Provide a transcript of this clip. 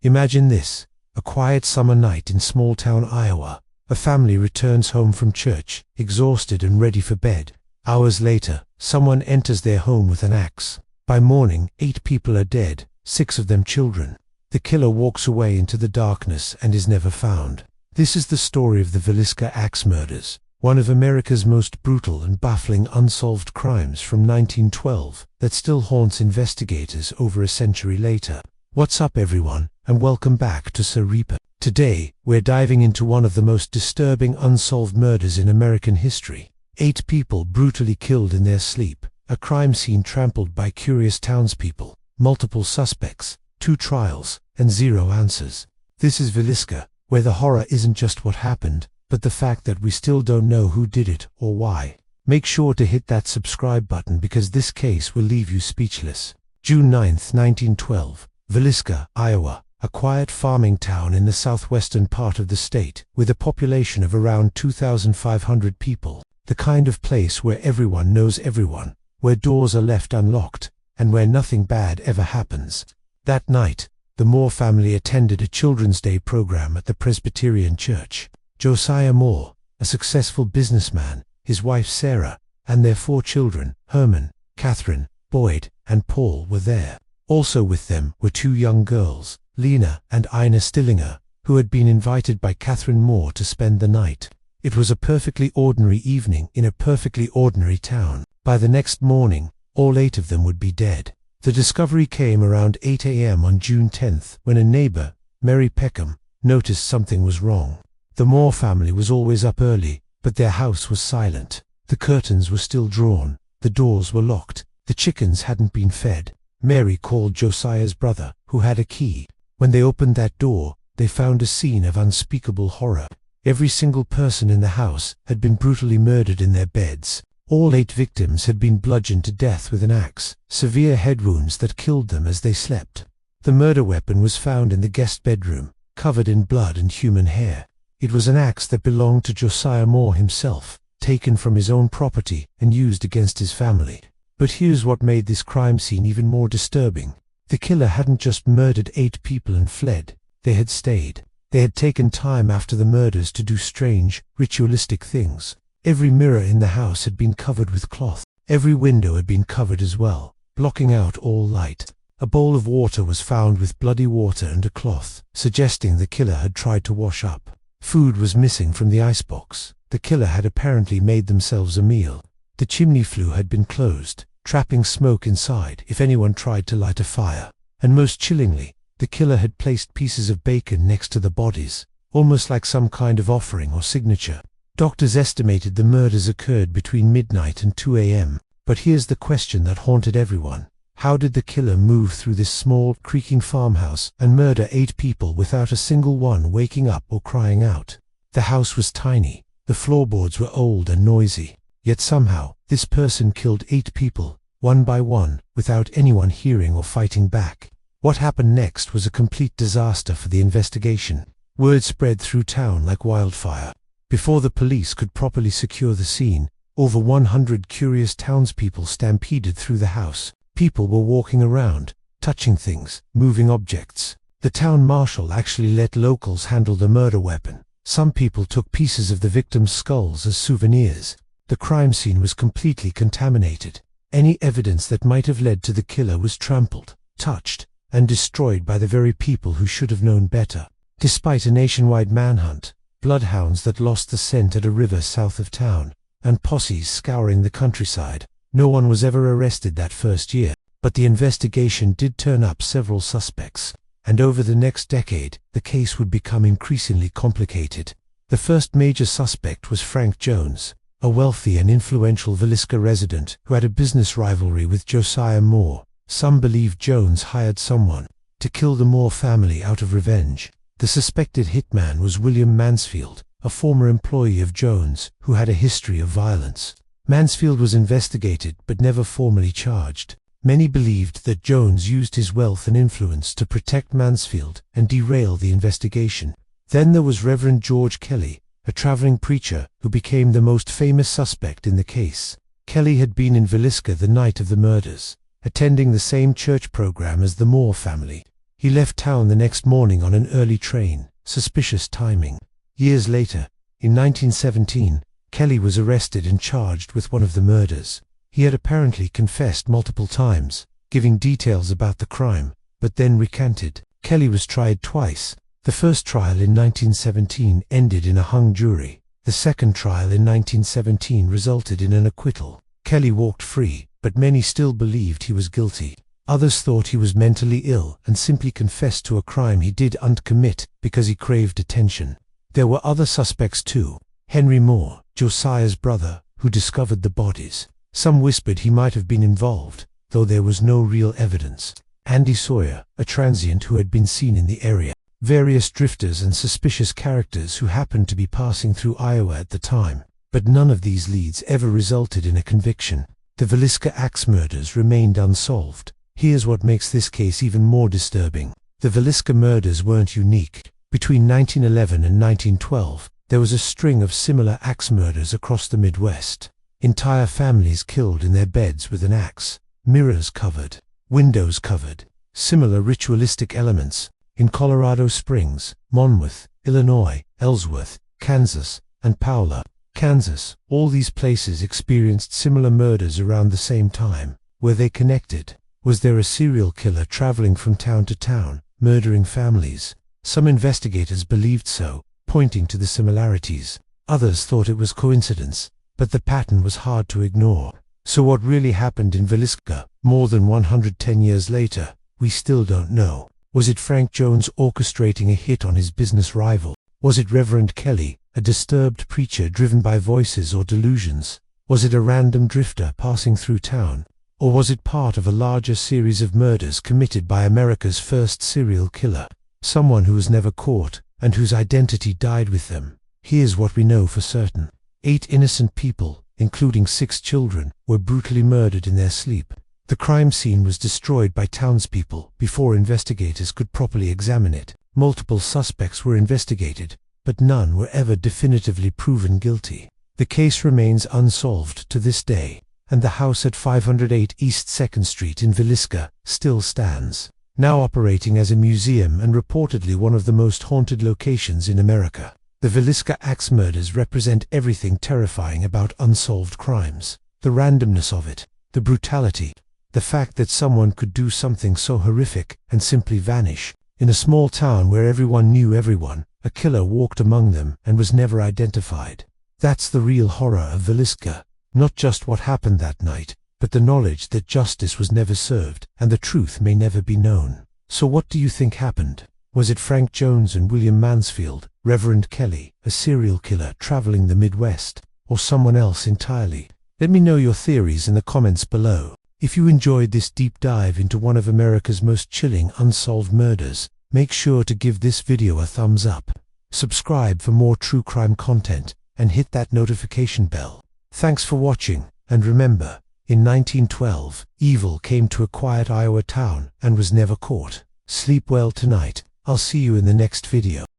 Imagine this: a quiet summer night in small-town Iowa. A family returns home from church, exhausted and ready for bed. Hours later, someone enters their home with an axe. By morning, 8 people are dead, 6 of them children. The killer walks away into the darkness and is never found. This is the story of the Villisca axe murders, one of America's most brutal and baffling unsolved crimes from 1912 that still haunts investigators over a century later. What's up, everyone, and welcome back to SiR.ReapeR. Today, we're diving into one of the most disturbing unsolved murders in American history. 8 people brutally killed in their sleep, a crime scene trampled by curious townspeople, multiple suspects, 2 trials, and 0 answers. This is Villisca, where the horror isn't just what happened, but the fact that we still don't know who did it or why. Make sure to hit that subscribe button because this case will leave you speechless. June 9, 1912, Villisca, Iowa, a quiet farming town in the southwestern part of the state, with a population of around 2,500 people. The kind of place where everyone knows everyone, where doors are left unlocked, and where nothing bad ever happens. That night, the Moore family attended a Children's Day program at the Presbyterian Church. Josiah Moore, a successful businessman, his wife Sarah, and their 4 children, Herman, Catherine, Boyd, and Paul, were there. Also with them were 2 young girls, Lena and Ina Stillinger, who had been invited by Catherine Moore to spend the night. It was a perfectly ordinary evening in a perfectly ordinary town. By the next morning, all 8 of them would be dead. The discovery came around 8 a.m. on June 10th, when a neighbor, Mary Peckham, noticed something was wrong. The Moore family was always up early, but their house was silent. The curtains were still drawn, the doors were locked, the chickens hadn't been fed. Mary called Josiah's brother, who had a key. When they opened that door, they found a scene of unspeakable horror. Every single person in the house had been brutally murdered in their beds. All 8 victims had been bludgeoned to death with an axe, severe head wounds that killed them as they slept. The murder weapon was found in the guest bedroom, covered in blood and human hair. It was an axe that belonged to Josiah Moore himself, taken from his own property and used against his family. But here's what made this crime scene even more disturbing. The killer hadn't just murdered 8 people and fled. They had stayed. They had taken time after the murders to do strange, ritualistic things. Every mirror in the house had been covered with cloth. Every window had been covered as well, blocking out all light. A bowl of water was found with bloody water and a cloth, suggesting the killer had tried to wash up. Food was missing from the icebox. The killer had apparently made themselves a meal. The chimney flue had been closed, trapping smoke inside if anyone tried to light a fire. And most chillingly, the killer had placed pieces of bacon next to the bodies, almost like some kind of offering or signature. Doctors estimated the murders occurred between midnight and 2 a.m. But here's the question that haunted everyone. How did the killer move through this small, creaking farmhouse and murder 8 people without a single one waking up or crying out? The house was tiny. The floorboards were old and noisy. Yet somehow, this person killed 8 people, one by one, without anyone hearing or fighting back. What happened next was a complete disaster for the investigation. Word spread through town like wildfire. Before the police could properly secure the scene, over 100 curious townspeople stampeded through the house. People were walking around, touching things, moving objects. The town marshal actually let locals handle the murder weapon. Some people took pieces of the victims' skulls as souvenirs. The crime scene was completely contaminated. Any evidence that might have led to the killer was trampled, touched, and destroyed by the very people who should have known better. Despite a nationwide manhunt, bloodhounds that lost the scent at a river south of town, and posses scouring the countryside, no one was ever arrested that first year. But the investigation did turn up several suspects, and over the next decade, the case would become increasingly complicated. The first major suspect was Frank Jones, a wealthy and influential Villisca resident who had a business rivalry with Josiah Moore. Some believe Jones hired someone to kill the Moore family out of revenge. The suspected hitman was William Mansfield, a former employee of Jones who had a history of violence. Mansfield was investigated but never formally charged. Many believed that Jones used his wealth and influence to protect Mansfield and derail the investigation. Then there was Reverend George Kelly, a traveling preacher who became the most famous suspect in the case. Kelly had been in Villisca the night of the murders, attending the same church program as the Moore family. He left town the next morning on an early train. Suspicious timing. Years later, in 1917, Kelly was arrested and charged with one of the murders. He had apparently confessed multiple times, giving details about the crime, but then recanted. Kelly was tried twice. The first trial in 1917 ended in a hung jury. The second trial in 1917 resulted in an acquittal. Kelly walked free, but many still believed he was guilty. Others thought he was mentally ill and simply confessed to a crime he didn't commit because he craved attention. There were other suspects too. Henry Moore, Josiah's brother, who discovered the bodies. Some whispered he might have been involved, though there was no real evidence. Andy Sawyer, a transient who had been seen in the area. Various drifters and suspicious characters who happened to be passing through Iowa at the time. But none of these leads ever resulted in a conviction. The Villisca axe murders remained unsolved. Here's what makes this case even more disturbing. The Villisca murders weren't unique. Between 1911 and 1912, there was a string of similar axe murders across the Midwest. Entire families killed in their beds with an axe. Mirrors covered. Windows covered. Similar ritualistic elements. In Colorado Springs, Monmouth, Illinois, Ellsworth, Kansas, and Paola, Kansas, all these places experienced similar murders around the same time. Were they connected? Was there a serial killer traveling from town to town, murdering families? Some investigators believed so, pointing to the similarities. Others thought it was coincidence, but the pattern was hard to ignore. So what really happened in Villisca, more than 110 years later, we still don't know. Was it Frank Jones orchestrating a hit on his business rival? Was it Reverend Kelly, a disturbed preacher driven by voices or delusions? Was it a random drifter passing through town? Or was it part of a larger series of murders committed by America's first serial killer? Someone who was never caught, and whose identity died with them. Here's what we know for certain. 8 innocent people, including 6 children, were brutally murdered in their sleep. The crime scene was destroyed by townspeople before investigators could properly examine it. Multiple suspects were investigated, but none were ever definitively proven guilty. The case remains unsolved to this day, and the house at 508 East 2nd Street in Villisca still stands, now operating as a museum and reportedly one of the most haunted locations in America. The Villisca axe murders represent everything terrifying about unsolved crimes. The randomness of it, the brutality, the fact that someone could do something so horrific and simply vanish. In a small town where everyone knew everyone, a killer walked among them and was never identified. That's the real horror of Villisca. Not just what happened that night, but the knowledge that justice was never served and the truth may never be known. So what do you think happened? Was it Frank Jones and William Mansfield, Reverend Kelly, a serial killer traveling the Midwest, or someone else entirely? Let me know your theories in the comments below. If you enjoyed this deep dive into one of America's most chilling unsolved murders, make sure to give this video a thumbs up. Subscribe for more true crime content, and hit that notification bell. Thanks for watching, and remember, in 1912, evil came to a quiet Iowa town and was never caught. Sleep well tonight. I'll see you in the next video.